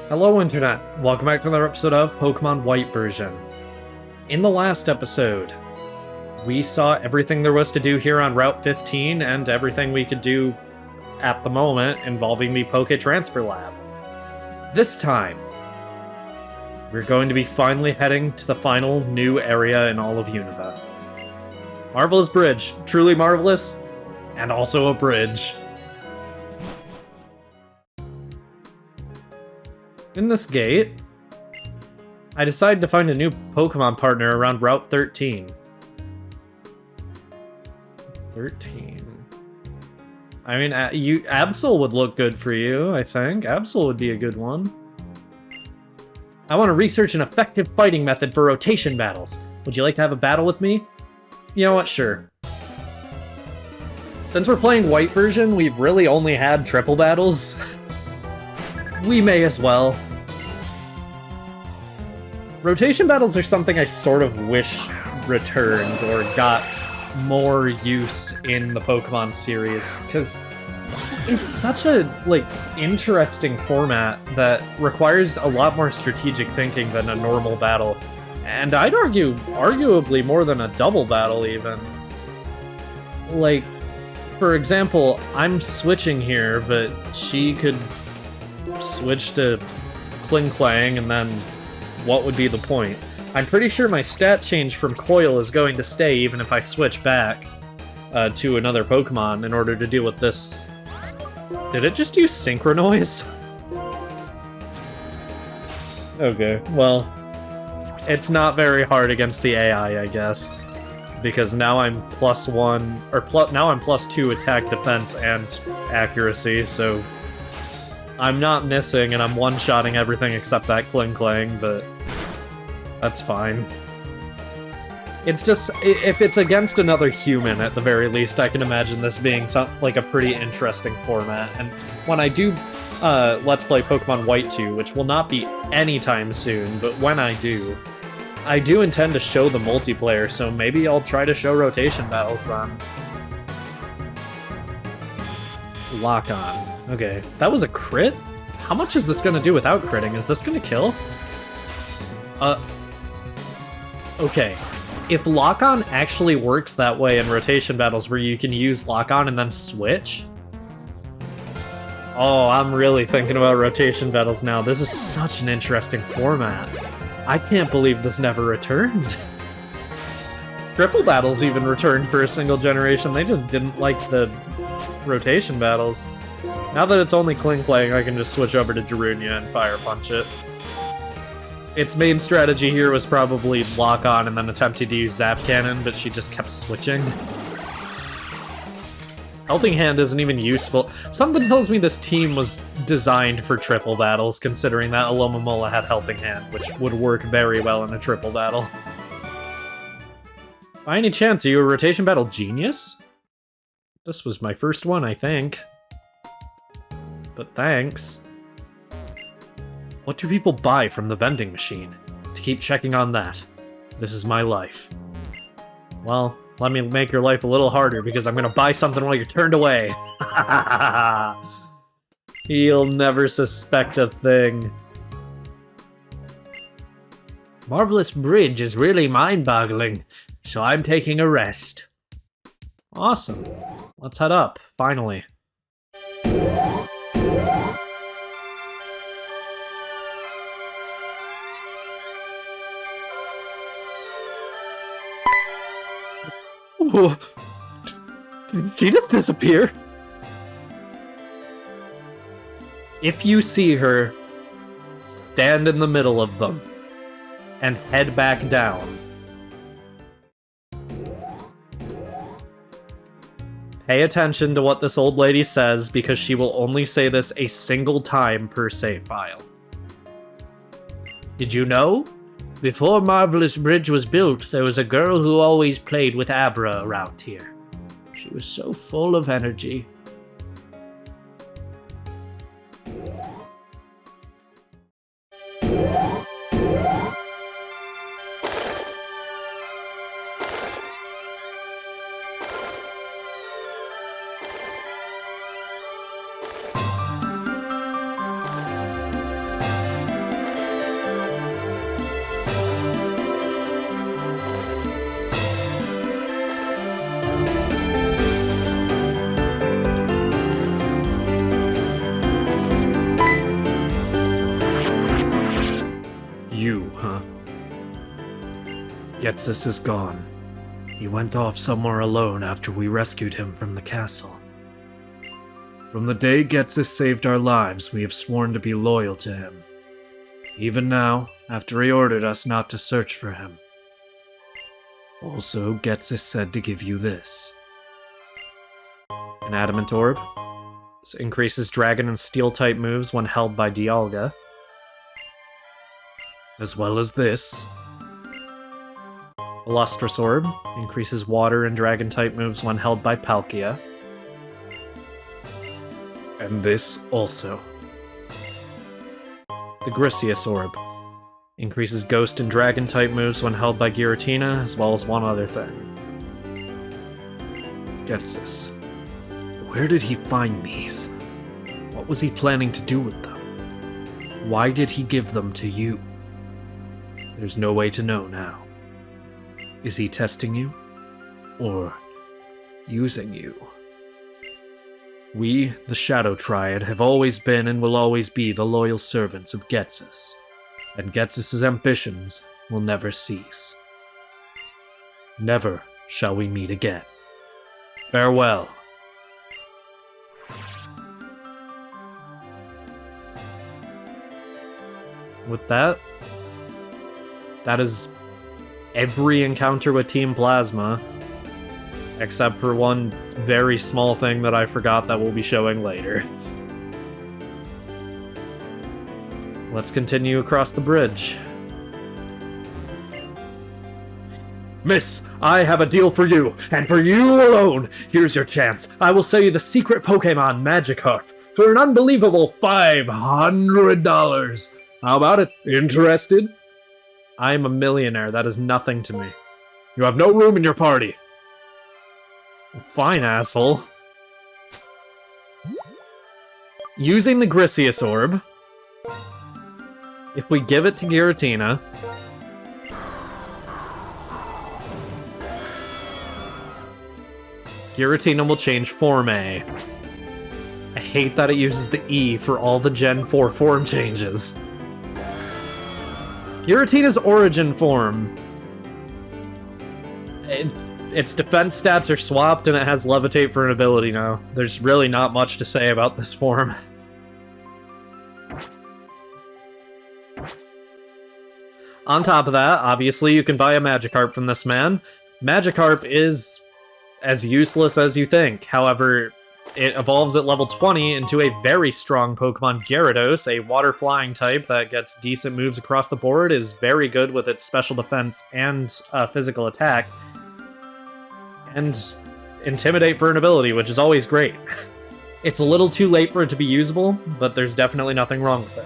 Hello Internet, welcome back to another episode of Pokemon White version. In the last episode, we saw everything there was to do here on Route 15 and everything we could do at the moment involving the Poke Transfer Lab. This time, we're going to be finally heading to the final new area in all of Unova. Marvelous Bridge, truly marvelous, and also a bridge. In this gate, I decided to find a new Pokemon partner around Route 13. 13. I mean, Absol would look good for you, I think. Absol would be a good one. I want to research an effective fighting method for rotation battles. Would you like to have a battle with me? You know what, sure. Since we're playing White version, we've really only had triple battles. We may as well. Rotation battles are something I sort of wish returned or got more use in the Pokemon series, because it's such a, interesting format that requires a lot more strategic thinking than a normal battle. And I'd argue, arguably more than a double battle even. Like, for example, I'm switching here, but she could switch to Kling and then what would be the point? I'm pretty sure my stat change from Coil is going to stay even if I switch back to another Pokemon in order to deal with this. Did it just use Synchronoise? Okay, well, it's not very hard against the AI, I guess. Because now I'm +1, or now I'm +2 attack, defense, and accuracy, so I'm not missing, and I'm one-shotting everything except that Kling, but that's fine. It's just, if it's against another human, at the very least, I can imagine this being a pretty interesting format. And when I do Let's Play Pokemon White 2, which will not be anytime soon, but when I do intend to show the multiplayer, so maybe I'll try to show rotation battles then. Lock on. Okay, that was a crit? How much is this gonna do without critting? Is this gonna kill? Okay. If lock-on actually works that way in rotation battles where you can use lock-on and then switch... Oh, I'm really thinking about rotation battles now. This is such an interesting format. I can't believe this never returned. Triple battles even returned for a single generation. They just didn't like the rotation battles. Now that it's only Kling, I can just switch over to Darunia and Fire Punch it. Its main strategy here was probably lock on and then attempting to use Zap Cannon, but she just kept switching. Helping Hand isn't even useful. Something tells me this team was designed for triple battles, considering that Alomomola had Helping Hand, which would work very well in a triple battle. By any chance, are you a rotation battle genius? This was my first one, I think. But thanks. What do people buy from the vending machine? To keep checking on that. This is my life. Well, let me make your life a little harder because I'm gonna buy something while you're turned away. He'll never suspect a thing. Marvelous Bridge is really mind-boggling, so I'm taking a rest. Awesome. Let's head up, finally. Did she just disappear? If you see her, stand in the middle of them and head back down. Pay attention to what this old lady says because she will only say this a single time per save file. Did you know? Before Marvelous Bridge was built, there was a girl who always played with Abra around here. She was so full of energy. Getsus is gone. He went off somewhere alone after we rescued him from the castle. From the day Getsus saved our lives, we have sworn to be loyal to him. Even now, after he ordered us not to search for him. Also, Getsus said to give you this. An Adamant Orb. This increases Dragon and Steel-type moves when held by Dialga. As well as this. A Lustrous Orb. Increases Water and Dragon-type moves when held by Palkia. And this also. The Grisius Orb. Increases Ghost and Dragon-type moves when held by Giratina, as well as one other thing. Getsus. Where did he find these? What was he planning to do with them? Why did he give them to you? There's no way to know now. Is he testing you? Or using you? We, the Shadow Triad, have always been and will always be the loyal servants of Getsus, and Getsus's ambitions will never cease. Never shall we meet again. Farewell. With that is every encounter with Team Plasma, except for one very small thing that I forgot that we'll be showing later. Let's continue across the bridge. Miss, I have a deal for you, and for you alone. Here's your chance. I will sell you the secret Pokémon Magikarp for an unbelievable $500. How about it? Interested? I am a millionaire. That is nothing to me. You have no room in your party. Fine, asshole. Using the Grisius Orb, if we give it to Giratina, Giratina will change Form A. I hate that it uses the E for all the Gen 4 form changes. Giratina's origin form, its defense stats are swapped and it has Levitate for an ability now. There's really not much to say about this form. On top of that, obviously you can buy a Magikarp from this man. Magikarp is as useless as you think. However, it evolves at level 20 into a very strong Pokemon, Gyarados, a water-flying type that gets decent moves across the board, is very good with its special defense and physical attack, and Intimidate for an ability, which is always great. It's a little too late for it to be usable, but there's definitely nothing wrong with it.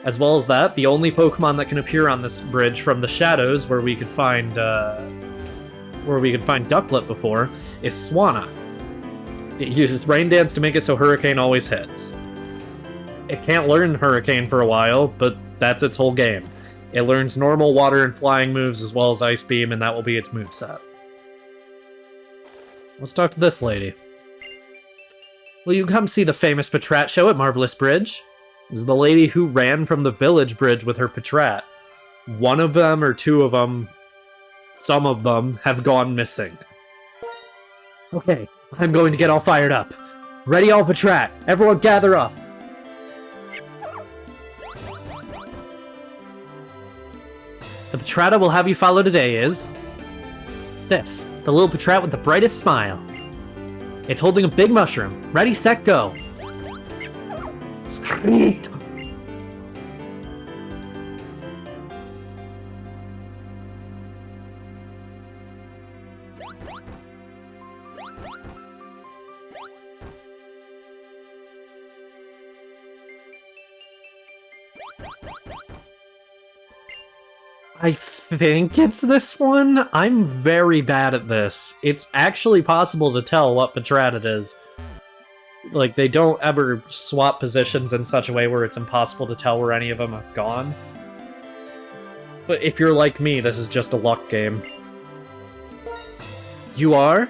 As well as that, the only Pokemon that can appear on this bridge from the shadows, where we could find Ducklet before, is Swanna. It uses Rain Dance to make it so Hurricane always hits. It can't learn Hurricane for a while, but that's its whole game. It learns normal water and flying moves as well as Ice Beam, and that will be its moveset. Let's talk to this lady. Will you come see the famous Patrat show at Marvelous Bridge? This is the lady who ran from the village bridge with her Patrat. One of them or two of them, some of them, have gone missing. Okay, I'm going to get all fired up. Ready all Patrat! Everyone gather up! The Patrat will have you follow today is... this, the little Patrat with the brightest smile. It's holding a big mushroom. Ready, set, go! Sweet! I think it's this one. I'm very bad at this. It's actually possible to tell what Patrat it is. Like, they don't ever swap positions in such a way where it's impossible to tell where any of them have gone. But if you're like me, this is just a luck game. You are?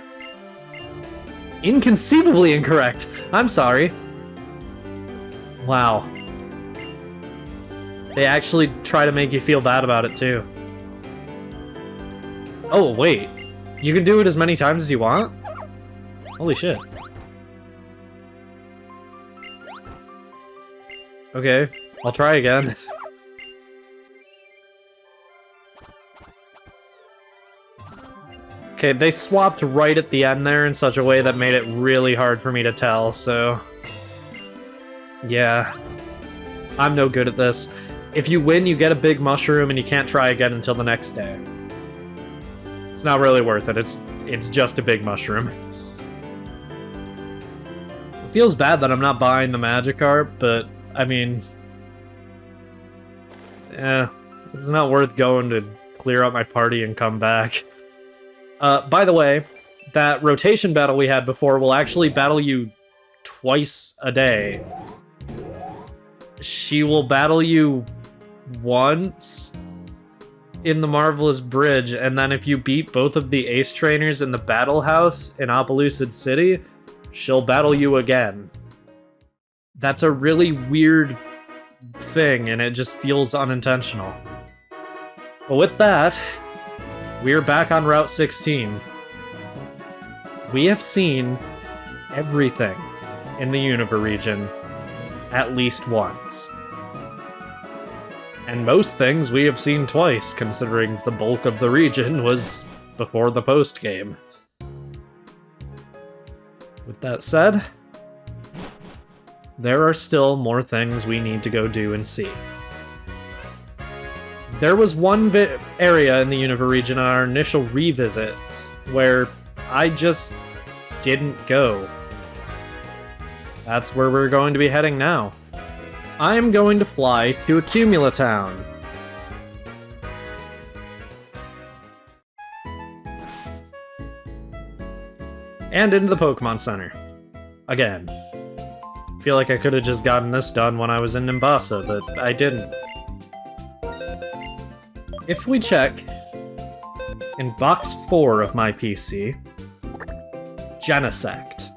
Inconceivably incorrect. I'm sorry. Wow. They actually try to make you feel bad about it, too. Oh, wait. You can do it as many times as you want? Holy shit. Okay, I'll try again. Okay, they swapped right at the end there in such a way that made it really hard for me to tell, so... Yeah. I'm no good at this. If you win, you get a big mushroom and you can't try again until the next day. It's not really worth it, it's just a big mushroom. It feels bad that I'm not buying the Magikarp, but, I mean... it's not worth going to clear out my party and come back. By the way, that rotation battle we had before will actually battle you twice a day. She will battle you once in the Marvelous Bridge, and then if you beat both of the Ace Trainers in the Battle House in Opelucid City, she'll battle you again. That's a really weird thing, and it just feels unintentional. But with that... we're back on Route 16. We have seen everything in the Unova region at least once. And most things we have seen twice, considering the bulk of the region was before the post-game. With that said, there are still more things we need to go do and see. There was one area in the Unova region on our initial revisits where I just didn't go. That's where we're going to be heading now. I'm going to fly to Accumula Town. And into the Pokemon Center. Again. Feel like I could have just gotten this done when I was in Nimbasa, but I didn't. If we check in box 4 of my PC, Genesect.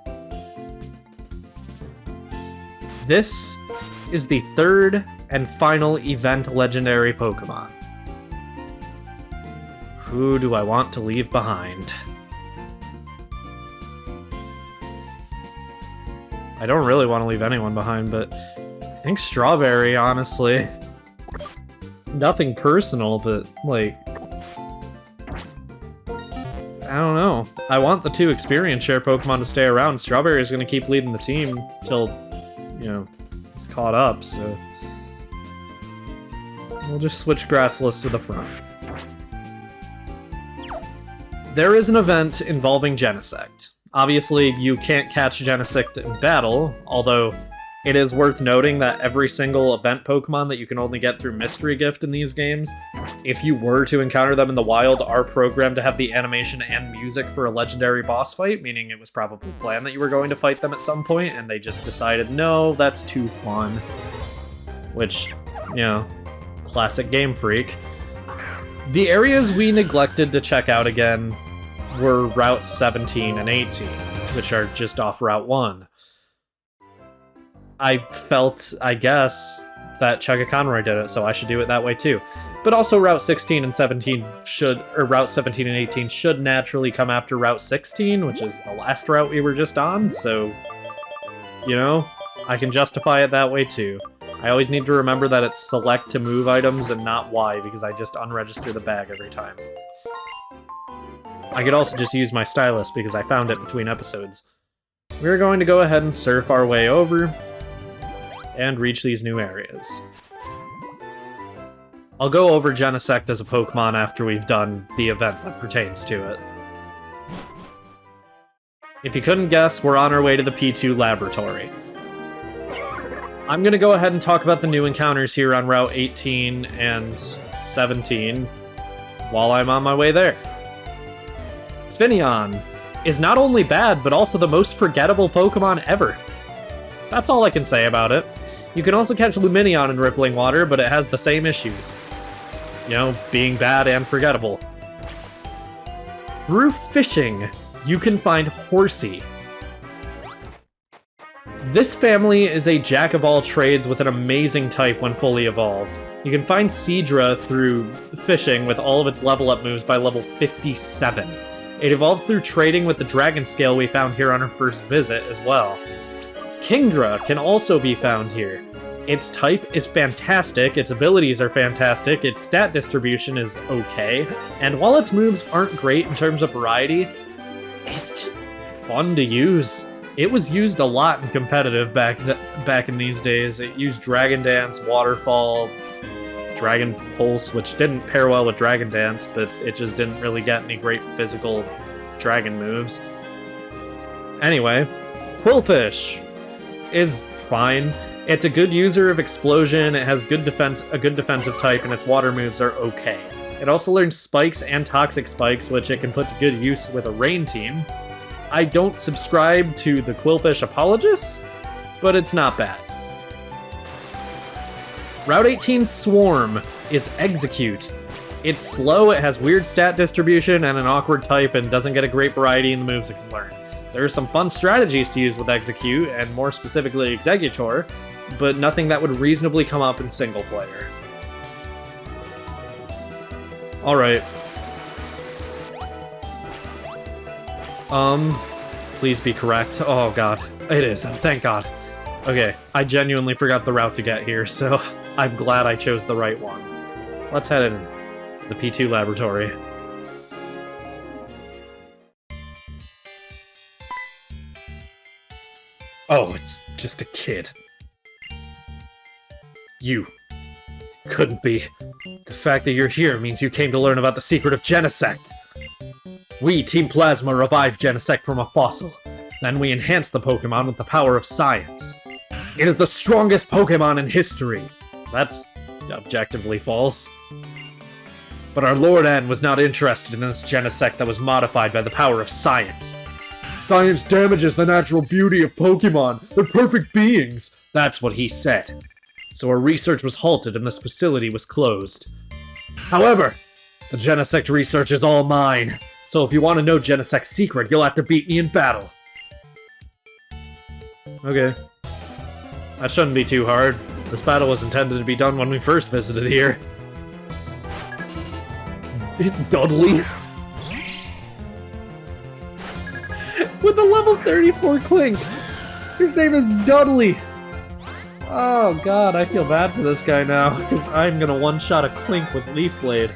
This is the third and final event legendary Pokemon. Who do I want to leave behind? I don't really want to leave anyone behind, but I think Strawberry, honestly. Nothing personal, but, like... I don't know. I want the 2 experience share Pokemon to stay around. Strawberry is going to keep leading the team till, you know, he's caught up, so... we'll just switch Grassless to the front. There is an event involving Genesect. Obviously, you can't catch Genesect in battle, although it is worth noting that every single event Pokemon that you can only get through Mystery Gift in these games, if you were to encounter them in the wild, are programmed to have the animation and music for a legendary boss fight, meaning it was probably planned that you were going to fight them at some point, and they just decided, no, that's too fun. Which, you know, classic Game Freak. The areas we neglected to check out again were Route 17 and 18, which are just off Route 1. I felt, I guess, that Chugga Conroy did it, so I should do it that way too. But also Route 16 and 17 should, or Route 17 and 18 should naturally come after Route 16, which is the last route we were just on, so, you know, I can justify it that way too. I always need to remember that it's select to move items and not Y, because I just unregister the bag every time. I could also just use my stylus because I found it between episodes. We're going to go ahead and surf our way over and reach these new areas. I'll go over Genesect as a Pokemon after we've done the event that pertains to it. If you couldn't guess, we're on our way to the P2 laboratory. I'm going to go ahead and talk about the new encounters here on Route 18 and 17 while I'm on my way there. Finneon is not only bad, but also the most forgettable Pokemon ever. That's all I can say about it. You can also catch Lumineon in Rippling Water, but it has the same issues. You know, being bad and forgettable. Through fishing, you can find Horsey. This family is a jack of all trades with an amazing type when fully evolved. You can find Seadra through fishing with all of its level up moves by level 57. It evolves through trading with the dragon scale we found here on our first visit as well. Kingdra can also be found here. Its type is fantastic, its abilities are fantastic, its stat distribution is okay, and while its moves aren't great in terms of variety, it's just fun to use. It was used a lot in competitive back in these days. It used Dragon Dance, Waterfall, Dragon Pulse, which didn't pair well with Dragon Dance, but it just didn't really get any great physical dragon moves. Anyway, Quillfish is fine. It's a good user of Explosion, it has a good defensive type, and its water moves are okay. It also learns Spikes and Toxic Spikes, which it can put to good use with a Rain team. I don't subscribe to the Quillfish apologists, but it's not bad. Route 18 Swarm is Execute. It's slow, it has weird stat distribution and an awkward type, and doesn't get a great variety in the moves it can learn. There are some fun strategies to use with Execute, and more specifically Executor, but nothing that would reasonably come up in single player. Alright. Please be correct. Oh god. It is. Thank god. Okay, I genuinely forgot the route to get here, so I'm glad I chose the right one. Let's head in to the P2 laboratory. Oh, it's just a kid. You. Couldn't be. The fact that you're here means you came to learn about the secret of Genesect. We, Team Plasma, revived Genesect from a fossil. Then we enhanced the Pokémon with the power of science. It is the strongest Pokémon in history. That's objectively false. But our Lord N was not interested in this Genesect that was modified by the power of science. Science damages the natural beauty of Pokémon. They're perfect beings. That's what he said. So our research was halted and this facility was closed. However, the Genesect research is all mine. So if you want to know Genesect's secret, you'll have to beat me in battle. Okay. That shouldn't be too hard. This battle was intended to be done when we first visited here. Dudley? With a level 34 Clink! His name is Dudley! Oh god, I feel bad for this guy now, because I'm gonna one-shot a Clink with Leaf Blade.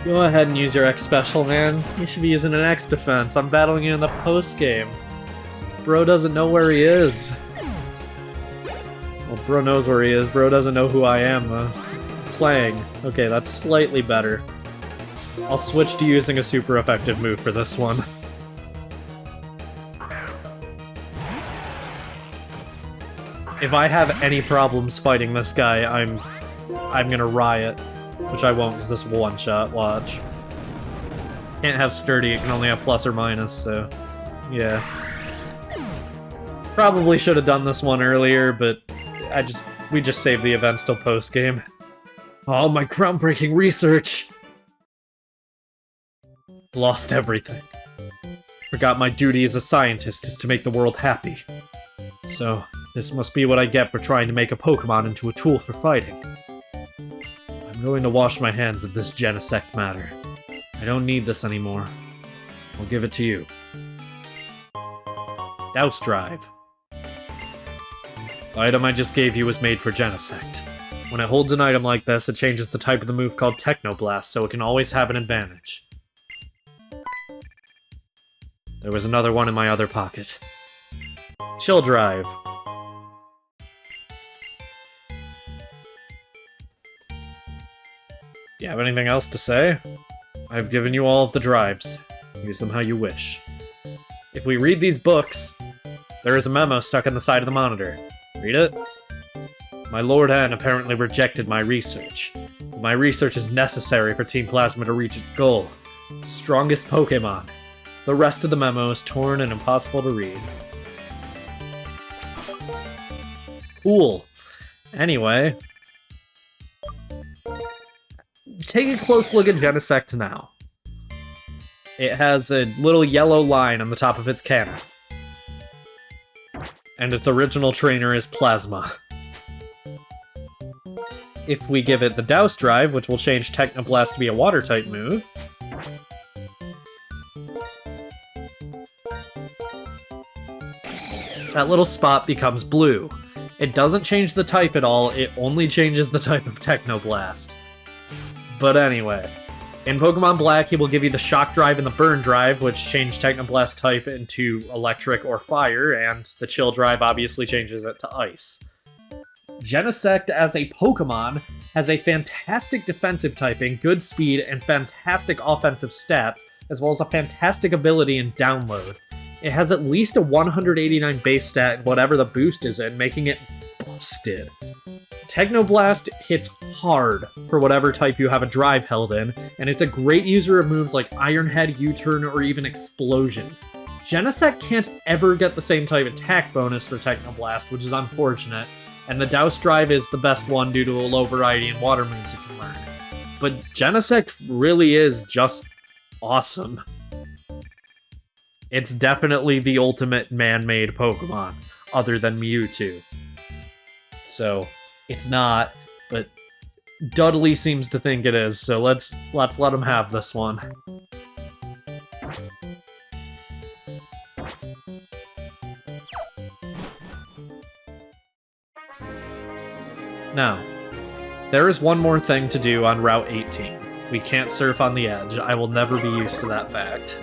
Go ahead and use your X special, man. You should be using an X defense. I'm battling you in the post-game. Bro doesn't know where he is. Well, bro knows where he is. Bro doesn't know who I am, though. Playing. Okay, that's slightly better. I'll switch to using a super effective move for this one. If I have any problems fighting this guy, I'm gonna riot. Which I won't, because this will one-shot, watch. Can't have sturdy, it can only have plus or minus, so... yeah. Probably should have done this one earlier, but we just saved the events till post-game. All my groundbreaking research! Lost everything. Forgot my duty as a scientist is to make the world happy. So, this must be what I get for trying to make a Pokémon into a tool for fighting. I'm going to wash my hands of this Genesect matter. I don't need this anymore. I'll give it to you. Douse Drive. The item I just gave you was made for Genesect. When it holds an item like this, it changes the type of the move called Technoblast, so it can always have an advantage. There was another one in my other pocket. Chill Drive. Do you have anything else to say? I've given you all of the drives. Use them how you wish. If we read these books, there is a memo stuck on the side of the monitor. Read it? My Lord N apparently rejected my research. But my research is necessary for Team Plasma to reach its goal. Strongest Pokémon. The rest of the memo is torn and impossible to read. Cool. Anyway... take a close look at Genesect now. It has a little yellow line on the top of its cannon. and its original trainer is Plasma. If we give it the Douse Drive, which will change Technoblast to be a Water-type move, that little spot becomes blue. It doesn't change the type at all, it only changes the type of Technoblast. But anyway, in Pokemon Black, he will give you the Shock Drive and the Burn Drive, which change Technoblast type into Electric or Fire, and the Chill Drive obviously changes it to Ice. Genesect, as a Pokemon, has a fantastic defensive typing, good speed, and fantastic offensive stats, as well as a fantastic ability in Download. It has at least a 189 base stat in whatever the boost is in, making it busted. Technoblast hits hard for whatever type you have a drive held in, and it's a great user of moves like Iron Head, U-Turn, or even Explosion. Genesect can't ever get the same type attack bonus for Technoblast, which is unfortunate, and the Douse Drive is the best one due to a low variety in water moves you can learn. But Genesect really is just awesome. It's definitely the ultimate man-made Pokemon, other than Mewtwo. So, it's not, but Dudley seems to think it is, so let's let him have this one. Now, there is one more thing to do on Route 18. We can't surf on the edge. I will never be used to that fact.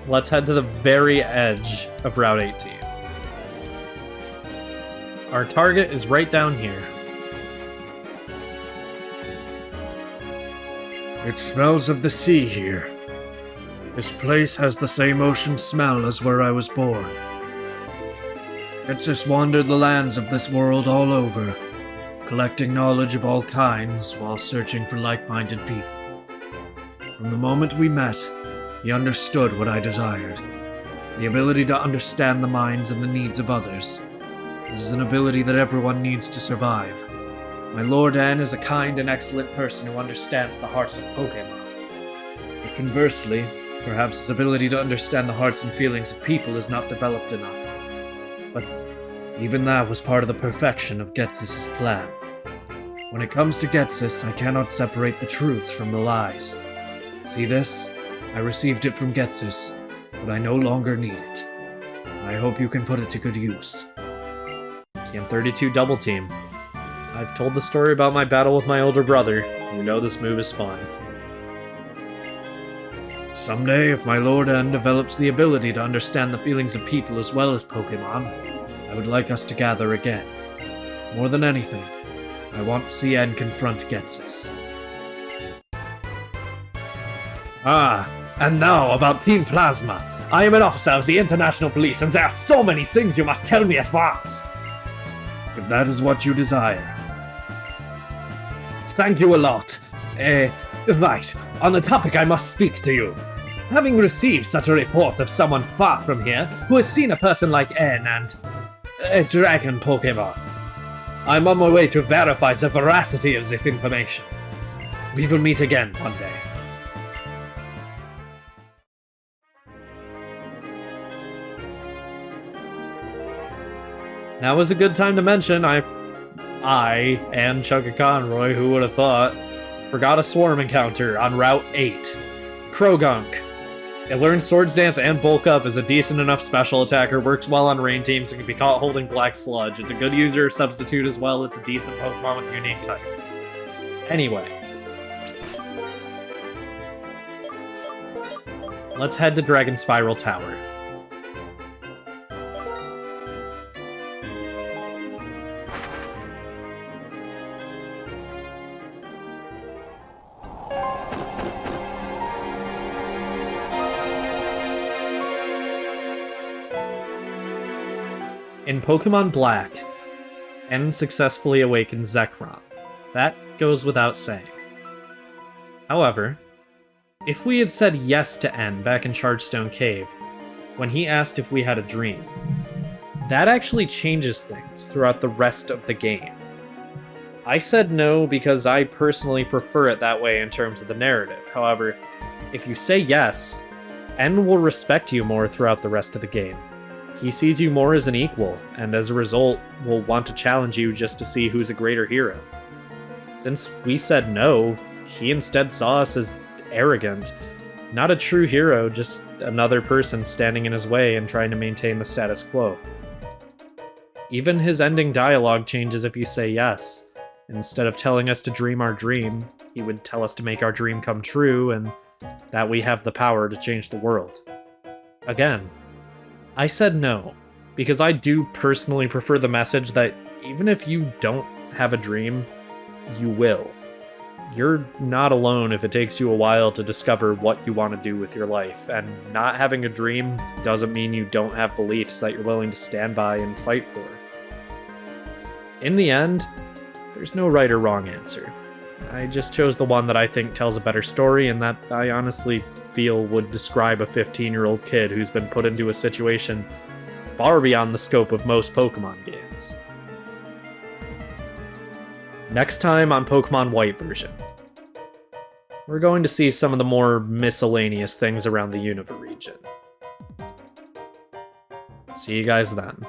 Let's head to the very edge of Route 18. Our target is right down here. It smells of the sea here. This place has the same ocean smell as where I was born. Ghetsis wandered the lands of this world all over, collecting knowledge of all kinds while searching for like-minded people. From the moment we met, he understood what I desired. The ability to understand the minds and the needs of others. This is an ability that everyone needs to survive. My Lord N is a kind and excellent person who understands the hearts of Pokémon. But conversely, perhaps his ability to understand the hearts and feelings of people is not developed enough. But even that was part of the perfection of Ghetsis' plan. When it comes to Ghetsis, I cannot separate the truths from the lies. See this? I received it from Ghetsis, but I no longer need it. I hope you can put it to good use. TM32 Double Team. I've told the story about my battle with my older brother. You know this move is fun. Someday, if my Lord N develops the ability to understand the feelings of people as well as Pokémon, I would like us to gather again. More than anything, I want to see N confront Ghetsis. Ah, and now about Team Plasma. I am an officer of the International Police, and there are so many things you must tell me at once. If that is what you desire. Thank you a lot. Right, on the topic I must speak to you. Having received such a report of someone far from here who has seen a person like N and a dragon Pokemon, I'm on my way to verify the veracity of this information. We will meet again one day. Now is a good time to mention I and Chugga Conroy, who would have thought, forgot a swarm encounter on Route 8. Krogunk. It learns Swords Dance and Bulk Up, is a decent enough special attacker, works well on rain teams, and can be caught holding Black Sludge. It's a good user substitute as well, it's a decent Pokemon with a unique type. Anyway. Let's head to Dragon Spiral Tower. In Pokemon Black, N successfully awakened Zekrom. That goes without saying. However, if we had said yes to N back in Chargestone Cave, when he asked if we had a dream, that actually changes things throughout the rest of the game. I said no because I personally prefer it that way in terms of the narrative. However, if you say yes, N will respect you more throughout the rest of the game. He sees you more as an equal, and as a result, will want to challenge you just to see who's a greater hero. Since we said no, he instead saw us as arrogant. Not a true hero, just another person standing in his way and trying to maintain the status quo. Even his ending dialogue changes if you say yes. Instead of telling us to dream our dream, he would tell us to make our dream come true and that we have the power to change the world. Again, I said no, because I do personally prefer the message that even if you don't have a dream, you will. You're not alone if it takes you a while to discover what you want to do with your life, and not having a dream doesn't mean you don't have beliefs that you're willing to stand by and fight for. In the end, there's no right or wrong answer. I just chose the one that I think tells a better story and that I honestly feel would describe a 15-year-old kid who's been put into a situation far beyond the scope of most Pokémon games. Next time on Pokémon White version, we're going to see some of the more miscellaneous things around the Unova region. See you guys then.